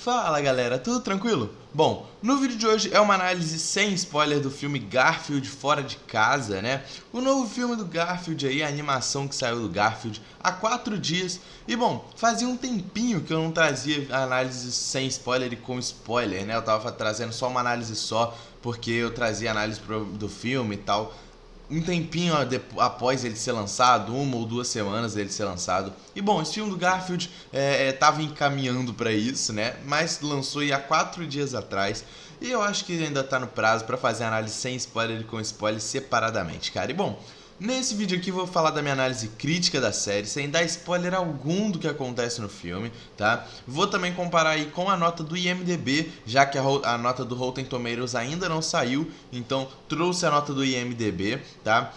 Fala galera, tudo tranquilo? Bom, no vídeo de hoje é uma análise sem spoiler do filme Garfield Fora de Casa, né? O novo filme do Garfield aí, a animação que saiu do Garfield há 4 dias. E bom, fazia um tempinho que eu não trazia análise sem spoiler e com spoiler, né? Eu tava trazendo só uma análise só, porque eu trazia análise do filme e tal. Um tempinho após ele ser lançado, 1 ou 2 semanas dele ser lançado. E bom, esse filme do Garfield tava encaminhando pra isso, né? Mas lançou há 4 dias atrás. E eu acho que ainda tá no prazo pra fazer análise sem spoiler e com spoiler separadamente, cara. E bom, nesse vídeo aqui eu vou falar da minha análise crítica da série, sem dar spoiler algum do que acontece no filme, tá? Vou também comparar aí com a nota do IMDb, já que a nota do Rotten Tomatoes ainda não saiu, então trouxe a nota do IMDb, tá?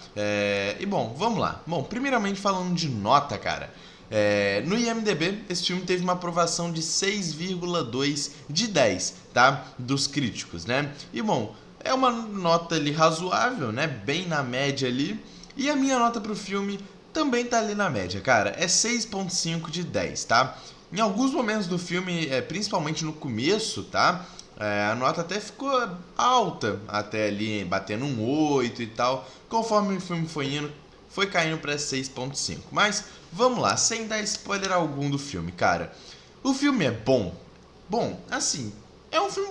E bom, vamos lá. Bom, primeiramente falando de nota, cara. No IMDb, esse filme teve uma aprovação de 6,2 de 10, tá? Dos críticos, né? E bom, é uma nota ali razoável, né? Bem na média ali. E a minha nota pro filme também tá ali na média, cara. É 6,5 de 10, tá? Em alguns momentos do filme, principalmente no começo, tá? A nota até ficou alta, até ali, batendo um 8 e tal. Conforme o filme foi indo, foi caindo pra 6,5. Mas, vamos lá, sem dar spoiler algum do filme, cara. O filme é bom? Bom, assim, é um filme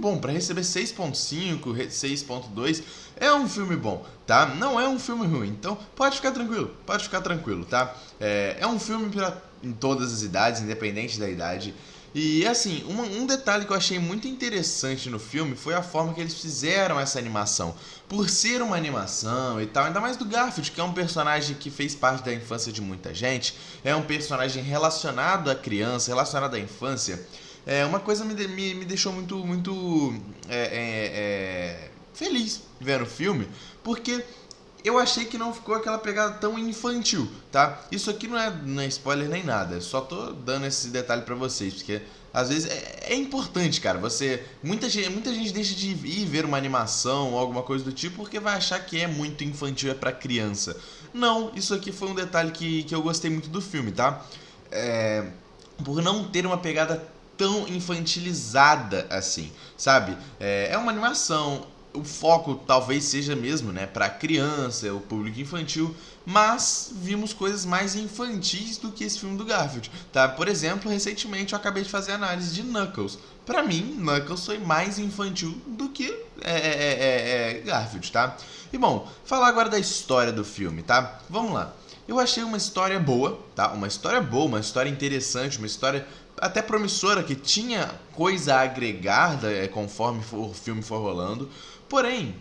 bom, pra receber 6,5, 6,2, é um filme bom, tá? Não é um filme ruim, então pode ficar tranquilo, tá? É um filme pra em todas as idades, independente da idade. E assim, um detalhe que eu achei muito interessante no filme foi a forma que eles fizeram essa animação. Por ser uma animação e tal, ainda mais do Garfield, que é um personagem que fez parte da infância de muita gente, é um personagem relacionado à criança, relacionado à infância. Uma coisa me deixou muito feliz vendo o filme, porque eu achei que não ficou aquela pegada tão infantil, tá? Isso aqui não é spoiler nem nada, só tô dando esse detalhe pra vocês, porque às vezes é importante, cara. Muita gente deixa de ir ver uma animação ou alguma coisa do tipo porque vai achar que é muito infantil, é pra criança. Não, isso aqui foi um detalhe que eu gostei muito do filme, tá? Por não ter uma pegada tão infantilizada assim, sabe? É uma animação, o foco talvez seja mesmo, né, para criança, o público infantil, mas vimos coisas mais infantis do que esse filme do Garfield, tá? Por exemplo, recentemente eu acabei de fazer análise de Knuckles. Pra mim, Knuckles foi mais infantil do que Garfield, tá? E bom, falar agora da história do filme, tá? Vamos lá. Eu achei uma história boa, tá? Uma história boa, uma história interessante, uma história até promissora, que tinha coisa a agregar conforme o filme for rolando. Porém,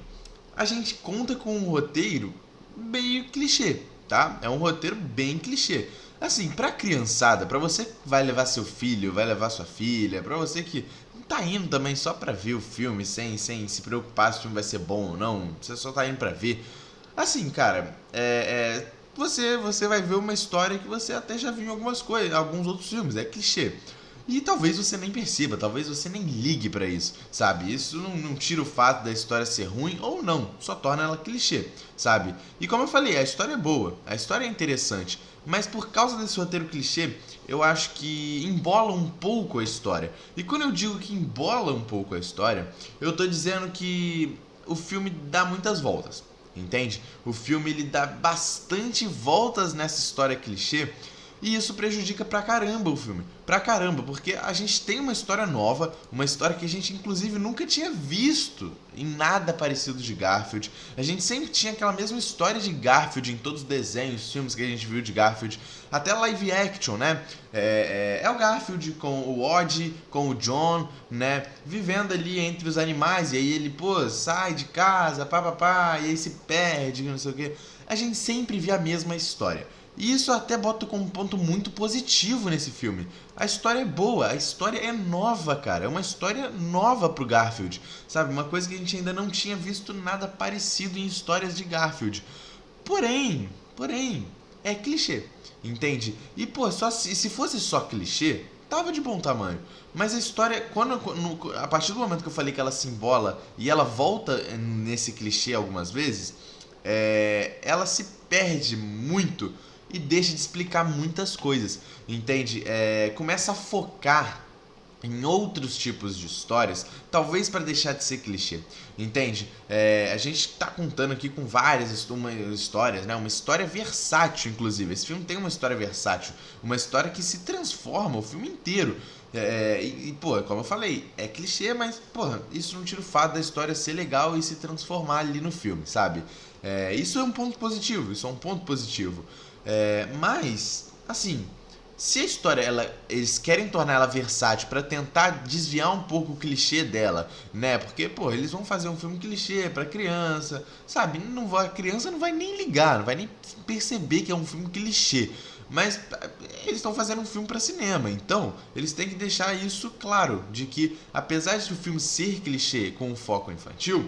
a gente conta com um roteiro meio clichê, tá? É um roteiro bem clichê. Assim, pra criançada, pra você que vai levar seu filho, vai levar sua filha, pra você que tá indo também só pra ver o filme, sem se preocupar se o filme vai ser bom ou não, você só tá indo pra ver. Assim, cara, você vai ver uma história que você até já viu em alguns outros filmes, é clichê. E talvez você nem perceba, talvez você nem ligue pra isso, sabe? Isso não tira o fato da história ser ruim ou não, só torna ela clichê, sabe? E como eu falei, a história é boa, a história é interessante, mas por causa desse roteiro clichê, eu acho que embola um pouco a história. E quando eu digo que embola um pouco a história, eu tô dizendo que o filme dá muitas voltas, entende? O filme ele dá bastante voltas nessa história clichê. E isso prejudica pra caramba o filme. Pra caramba, porque a gente tem uma história nova, uma história que a gente inclusive nunca tinha visto em nada parecido de Garfield. A gente sempre tinha aquela mesma história de Garfield em todos os desenhos, filmes que a gente viu de Garfield. Até live action, né? É o Garfield com o Woody, com o John, né? Vivendo ali entre os animais. E aí ele, sai de casa, papapá, e aí se perde, não sei o quê. A gente sempre via a mesma história. E isso até bota como um ponto muito positivo nesse filme. A história é boa, a história é nova, cara. É uma história nova pro Garfield, sabe? Uma coisa que a gente ainda não tinha visto nada parecido em histórias de Garfield. Porém, é clichê, entende? E, se fosse só clichê, tava de bom tamanho. Mas a história, a partir do momento que eu falei que ela se embola e ela volta nesse clichê algumas vezes, ela se perde muito e deixa de explicar muitas coisas, entende? Começa a focar em outros tipos de histórias, talvez para deixar de ser clichê, entende? A gente tá contando aqui com várias histórias, né? Uma história versátil, inclusive. Esse filme tem uma história versátil, uma história que se transforma o filme inteiro. Pô, como eu falei, é clichê, mas, porra, isso não tira o fato da história ser legal e se transformar ali no filme, sabe? Isso é um ponto positivo, isso é um ponto positivo. Mas, assim, se a história, eles querem tornar ela versátil pra tentar desviar um pouco o clichê dela, né? Porque, pô, eles vão fazer um filme clichê pra criança, sabe? A criança não vai nem ligar, não vai nem perceber que é um filme clichê. Mas eles estão fazendo um filme pra cinema, então eles têm que deixar isso claro, de que apesar de o filme ser clichê com um foco infantil,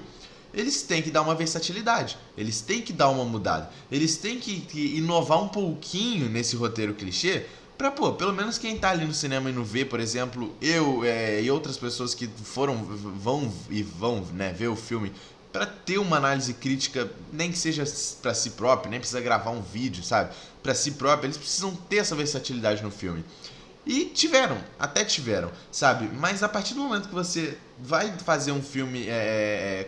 eles têm que dar uma versatilidade, eles têm que dar uma mudada, eles têm que inovar um pouquinho nesse roteiro clichê pra, pô, pelo menos quem tá ali no cinema e não vê, por exemplo, eu e outras pessoas que vão, né, ver o filme pra ter uma análise crítica, nem que seja pra si próprio, nem precisa gravar um vídeo, sabe? Pra si próprio, eles precisam ter essa versatilidade no filme. E até tiveram, sabe? Mas a partir do momento que você vai fazer um filme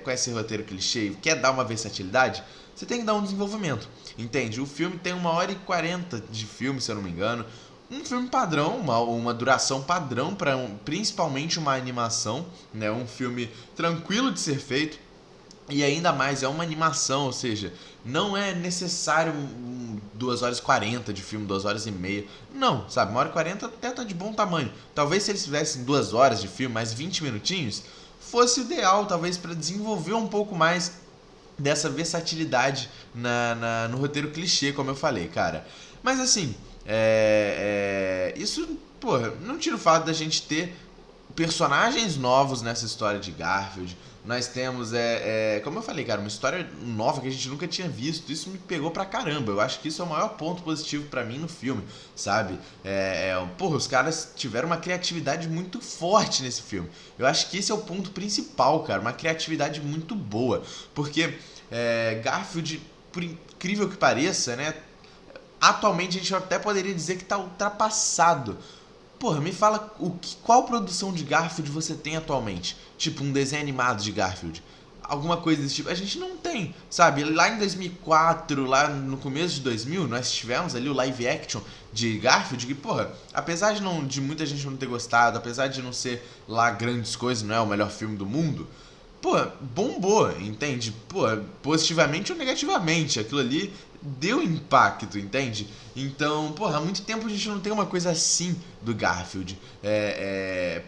com esse roteiro clichê e quer dar uma versatilidade, você tem que dar um desenvolvimento, entende? O filme tem 1h40 de filme, se eu não me engano. Um filme padrão, uma duração padrão para principalmente uma animação, né? Um filme tranquilo de ser feito. E ainda mais, é uma animação, ou seja, não é necessário 2h40 de filme, 2h30. Não, sabe, 1h40 até tá de bom tamanho. Talvez se eles tivessem 2 horas de filme, mais 20 minutinhos, fosse ideal, talvez, para desenvolver um pouco mais dessa versatilidade no roteiro clichê, como eu falei, cara. Mas assim, isso, porra, não tira o fato da gente ter personagens novos nessa história de Garfield. Nós temos, como eu falei, cara, uma história nova que a gente nunca tinha visto. Isso me pegou pra caramba. Eu acho que isso é o maior ponto positivo pra mim no filme, sabe? Porra, os caras tiveram uma criatividade muito forte nesse filme. Eu acho que esse é o ponto principal, cara. Uma criatividade muito boa. Porque Garfield, por incrível que pareça, né? Atualmente a gente até poderia dizer que tá ultrapassado. Porra, me fala qual produção de Garfield você tem atualmente? Tipo, um desenho animado de Garfield. Alguma coisa desse tipo. A gente não tem, sabe? Lá em 2004, lá no começo de 2000, nós tivemos ali o live action de Garfield, que, porra, apesar de muita gente não ter gostado, apesar de não ser lá grandes coisas, não é o melhor filme do mundo, pô, bombou, entende? Pô, positivamente ou negativamente. Aquilo ali deu impacto, entende? Então, porra, há muito tempo a gente não tem uma coisa assim do Garfield.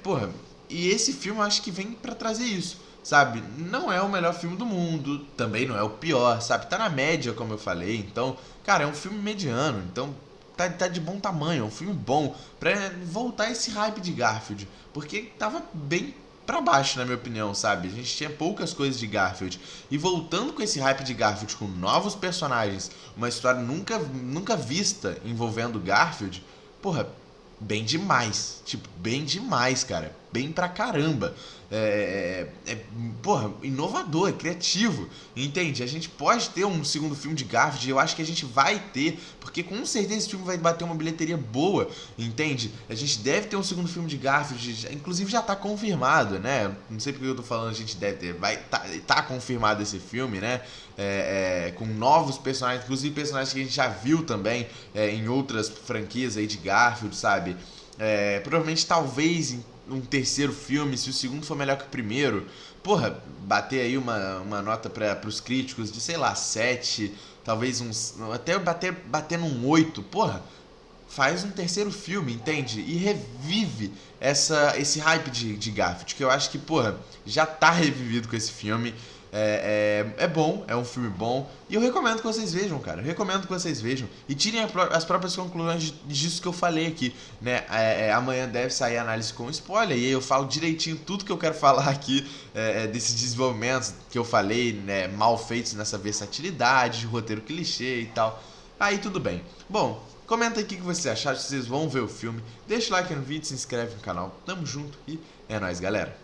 Porra, e esse filme eu acho que vem pra trazer isso, sabe? Não é o melhor filme do mundo, também não é o pior, sabe? Tá na média, como eu falei. Então, cara, é um filme mediano, então tá de bom tamanho, é um filme bom pra voltar esse hype de Garfield, porque tava bem pra baixo, na minha opinião, sabe? A gente tinha poucas coisas de Garfield. E voltando com esse hype de Garfield, com novos personagens, uma história nunca vista envolvendo Garfield, porra, bem demais. Tipo, bem demais, cara. Bem pra caramba. Porra, inovador, é criativo, entende? A gente pode ter um segundo filme de Garfield, eu acho que a gente vai ter, porque com certeza esse filme vai bater uma bilheteria boa, entende? A gente deve ter um segundo filme de Garfield, inclusive já tá confirmado, né? Não sei porque eu tô falando, a gente deve ter, tá confirmado esse filme, né? Com novos personagens, inclusive personagens que a gente já viu também em outras franquias aí de Garfield, sabe? Provavelmente, talvez, um terceiro filme, se o segundo for melhor que o primeiro, porra, bater aí uma nota pros críticos de, sei lá, 7, talvez até bater num 8, porra, faz um terceiro filme, entende? E revive esse hype de Garfield, que eu acho que, porra, já tá revivido com esse filme. É bom, é um filme bom. E eu recomendo que vocês vejam, cara. Eu recomendo que vocês vejam. E tirem as próprias conclusões disso que eu falei aqui, né? Amanhã deve sair a análise com spoiler. E aí eu falo direitinho tudo que eu quero falar aqui desses desenvolvimentos que eu falei, né? Mal feitos nessa versatilidade, de roteiro clichê e tal. Aí tudo bem. Bom, comenta aí o que vocês acharam, se vocês vão ver o filme. Deixa o like no vídeo, se inscreve no canal. Tamo junto e é nóis, galera.